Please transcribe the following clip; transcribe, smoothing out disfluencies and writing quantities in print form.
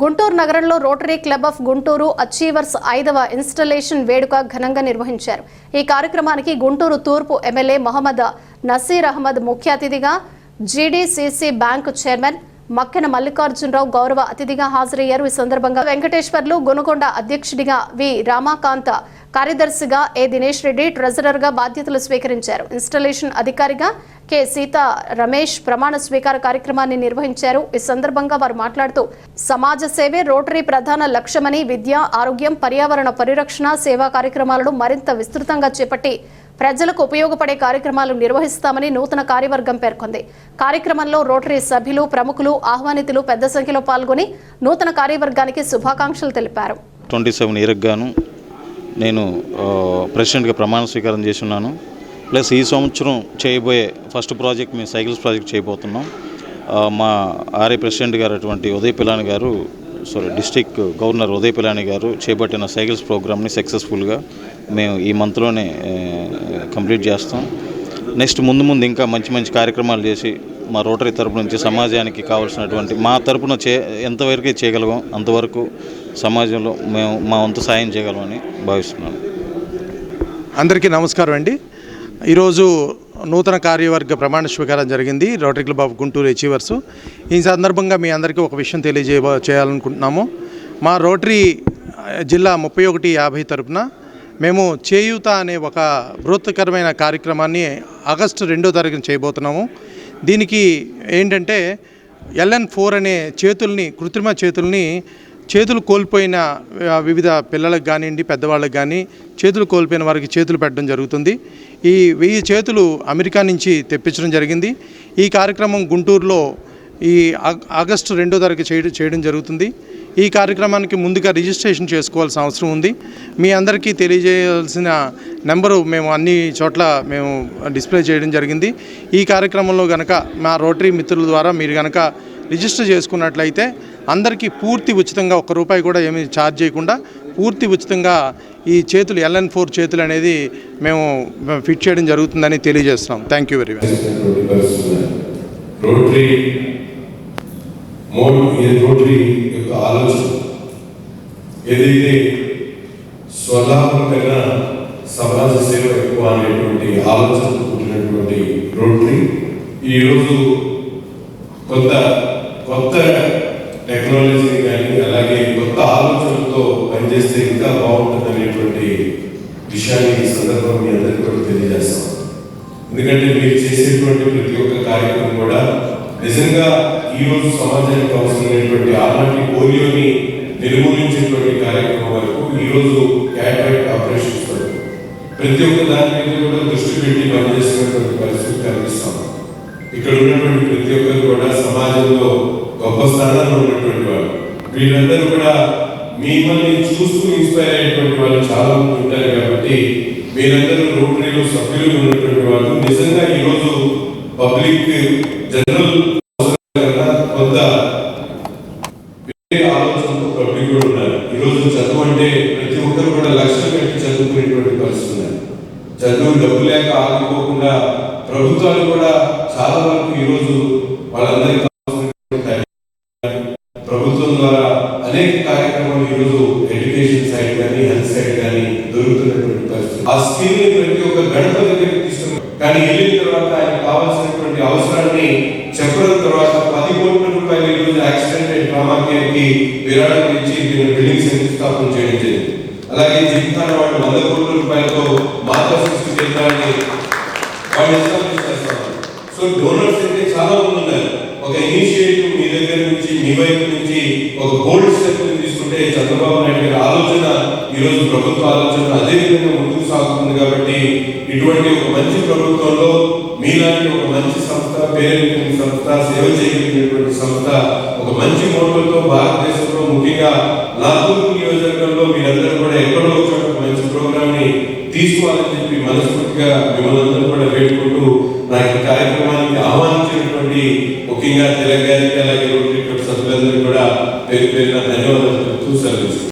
గుంటూరు నగరంలో rotary club of Guntur achievers 5వ installation వేడుక ఘనంగా నిర్వహించారు. ఈ కార్యక్రమానికి గుంటూరు తూర్పు ఎమ్మెల్యే మహమ్మద్ నసీర్ అహ్మద్ ముఖ్య అతిథిగా, GDCC bank chairman Makkena Mallikarjunarao గౌరవ అతిథిగా హాజరయ్యారు. ఈ సందర్భంగా వెంకటేశ్వర్లు గునుకొండ అధ్యక్షుడిగా, వి రామాకాంత కార్యదర్శిగా, ఏ దినేష్ రెడ్డి ట్రెజరర్గా బాధ్యతలు స్వీకరించారు. ఇన్స్టలేషన్ అధికారిగా కె సీతా రమేష్ ప్రమాణ స్వీకార కార్యక్రమాన్ని నిర్వహించారు. ఈ సందర్భంగా వారు మాట్లాడుతూ, సమాజ సేవే రోటరీ ప్రధాన లక్ష్యమని, విద్య, ఆరోగ్యం, పర్యావరణ పరిరక్షణ, సేవా కార్యక్రమాలను మరింత విస్తృతంగా చేపట్టి ప్రజలకు ఉపయోగపడే కార్యక్రమాలు నిర్వహిస్తామని నూతన కార్యవర్గం పేర్కొంది. కార్యక్రమంలో రోటరీ సభ్యులు, ప్రముఖులు, ఆహ్వానితులు పెద్ద సంఖ్యలో పాల్గొని నూతన కార్యవర్గానికి శుభాకాంక్షలు తెలిపారు. 27 ఇయర్కి గాను నేను ప్రెసిడెంట్గా ప్రమాణ స్వీకారం చేస్తున్నాను. ప్లస్ ఈ సంవత్సరం చేయబోయే ఫస్ట్ ప్రాజెక్ట్ మేము సైకిల్స్ ప్రాజెక్ట్ చేయబోతున్నాం. మా ఆర్ఏ ప్రెసిడెంట్ గారు అటువంటి ఉదయ్ పిలాని గారు, డిస్ట్రిక్ట్ గవర్నర్ ఉదయ్ పిలాని గారు చేపట్టిన సైకిల్స్ ప్రోగ్రామ్ని సక్సెస్ఫుల్గా మేము ఈ మంత్లోనే కంప్లీట్ చేస్తాం. నెక్స్ట్ ముందు ఇంకా మంచి కార్యక్రమాలు చేసి మా రోటరీ తరపు నుంచి సమాజానికి కావాల్సినటువంటి మా తరపున ఎంతవరకు చేయగలమో అంతవరకు సమాజంలో మేము మా వంతు సాయం చేయగలమని భావిస్తున్నాను. అందరికీ నమస్కారం అండి. ఈరోజు నూతన కార్యవర్గ ప్రమాణ స్వీకారం జరిగింది rotary club of Guntur achievers. ఈ సందర్భంగా మీ అందరికీ ఒక విషయం చేయాలనుకుంటున్నాము. మా రోటరీ జిల్లా 3150 తరపున మేము చేయూత అనే ఒక బృహత్కరమైన కార్యక్రమాన్ని ఆగస్టు 2వ తారీఖున చేయబోతున్నాము. దీనికి ఏంటంటే LN4 అనే కృత్రిమ చేతులు కోల్పోయిన వివిధ పిల్లలకు కానివ్వండి, పెద్దవాళ్ళకి కానీ చేతులు కోల్పోయిన వారికి చేతులు పెట్టడం జరుగుతుంది. ఈ 1000 చేతులు అమెరికా నుంచి తెప్పించడం జరిగింది. ఈ కార్యక్రమం గుంటూరులో ఈ ఆగస్టు 2వ తారీఖు చేయడం జరుగుతుంది. ఈ కార్యక్రమానికి ముందుగా రిజిస్ట్రేషన్ చేసుకోవాల్సిన అవసరం ఉంది. మీ అందరికీ తెలియజేయాల్సిన నెంబరు మేము అన్ని చోట్ల మేము డిస్ప్లే చేయడం జరిగింది. ఈ కార్యక్రమంలో కనుక మా రోటరీ మిత్రుల ద్వారా మీరు కనుక రిజిస్టర్ చేసుకున్నట్లయితే అందరికీ పూర్తి ఉచితంగా ₹1 కూడా ఏమీ ఛార్జ్ చేయకుండా పూర్తి ఉచితంగా ఈ చేతులు LN4 చేతులు అనేది మేము ఫిట్ చేయడం జరుగుతుందని తెలియజేస్తున్నాం. Thank you very much. Rotary యొక్క ఆలోచన ఏదైతే స్వలాభం కన్నా సమాజ సేవ ఎక్కువ అనేటువంటి ఆలోచన పుట్టినటువంటి రోటరీ ఈరోజు కొత్త టెక్నాలజీని కానీ అలాగే కొత్త ఆలోచనలతో పనిచేస్తే ఇంకా బాగుంటుంది అనేటువంటి విషయాన్ని ఈ సందర్భంగా మీ అందరికీ కూడా తెలియజేస్తాం. ఎందుకంటే మీరు చేసేటువంటి ప్రతి ఒక్క కార్యక్రమం కూడా నిజంగా ఈరోజు సమాజానికి అవసరమైనటువంటి ఆనాటి పోలియోని నిర్మూలించేటువంటి కార్యక్రమం వరకు ఈరోజు క్యాటరాక్ట్ ఆపరేషన్స్ వరకు ప్రతి ఒక్క దాని మీద కూడా దృష్టి పెట్టి పనిచేస్తున్నటువంటి పరిస్థితి కనిపిస్తాం. ఇక్కడ ఉన్నటువంటి ప్రతి ఒక్కరు కూడా సమాజంలో గొప్ప స్థానంలో ఉన్నటువంటి వాళ్ళు. వీళ్ళందరూ కూడా మిమ్మల్ని చూస్తూ ఇన్స్పైర్ అయినటువంటి వాళ్ళు చాలా మంది ఉంటారు. కాబట్టి మీరందరూ రోటరీలో సభ్యులు ఉన్నటువంటి వాళ్ళు నిజంగా ఈరోజు పబ్లిక్ జనరల్ కొంత ఆలోచనతో పబ్లిక్ కూడా ఉన్నారు. ఈరోజు చదువు అంటే ప్రతి ఒక్కరు కూడా లక్ష్యం పెట్టి చదువుకునేటువంటి పరిస్థితి ఉన్నారు. చదువు డబ్బు లేక ఆగిపోకుండా ప్రభుత్వాలు కూడా చాలా వరకు ఈరోజు వాళ్ళందరికీ ప్రభుత్వం ద్వారా అనేక కార్యక్రమాలు ఈరోజు ఎడ్యుకేషన్ సైడ్ కానీ హెల్త్ సైడ్ కానీ దొరుకుతున్నటువంటి పరిస్థితి. ఆ స్కిల్ ని ప్రతి ఒక్క గడప దగ్గరికి తీసుకున్నాం. కానీ వెళ్ళిన తర్వాత ఆయన కావాల్సినటువంటి అవసరాన్ని చెప్పడం తర్వాత ₹10 కోట్ల ఈరోజు యాక్సిడెంట్ అండ్ ట్రామా కేర్ కి విరాళం ఇచ్చి బిల్డింగ్ శంకుస్థాపన చేయడం జరిగింది. అలాగే జీవితాల వాళ్ళు ₹100 కోట్లతో మాతా శిశు కేంద్రాన్ని వాళ్ళు ఎస్టాబ్లిష్ చేస్తున్నారు. సో డోనర్స్ అయితే చాలా మంది ఉన్నారు. ఒక ఇనిషియేటివ్ మీ దగ్గర నుంచి, మీ వైపు నుంచి ఒక బోల్డ్ స్టెప్ తీసుకుంటే చంద్రబాబు నాయుడు గారి ఆలోచన ఈరోజు ప్రభుత్వ ఆలోచన అదే విధంగా ముందుకు సాగుతుంది. కాబట్టి ఇటువంటి ఒక మంచి ప్రభుత్వంలో మీలాంటి ఒక మంచి సంస్థ, పేరెంటింగ్ సంస్థ, సేవ చేయగలిగినటువంటి సంస్థ ఒక మంచి మోడల్తో భారతదేశంలో ముఖ్యంగా లాతూర్ నియోజకవర్గంలో మీరందరూ కూడా ఎక్కడో ఒక మంచి ప్రోగ్రామ్ ని తీసుకోవాలని చెప్పి మనస్ఫూర్తిగా మిమ్మల్ని అందరూ కూడా వేడుకుంటూ నాకు కార్యక్రమానికి ఆహ్వానించినటువంటి ముఖ్యంగా తెలంగాణకి అలాగే రోటరీ క్లబ్ సభ్యులందరూ కూడా పేరు పేరున ధన్యవాదాలు చెప్తూ సెలవు.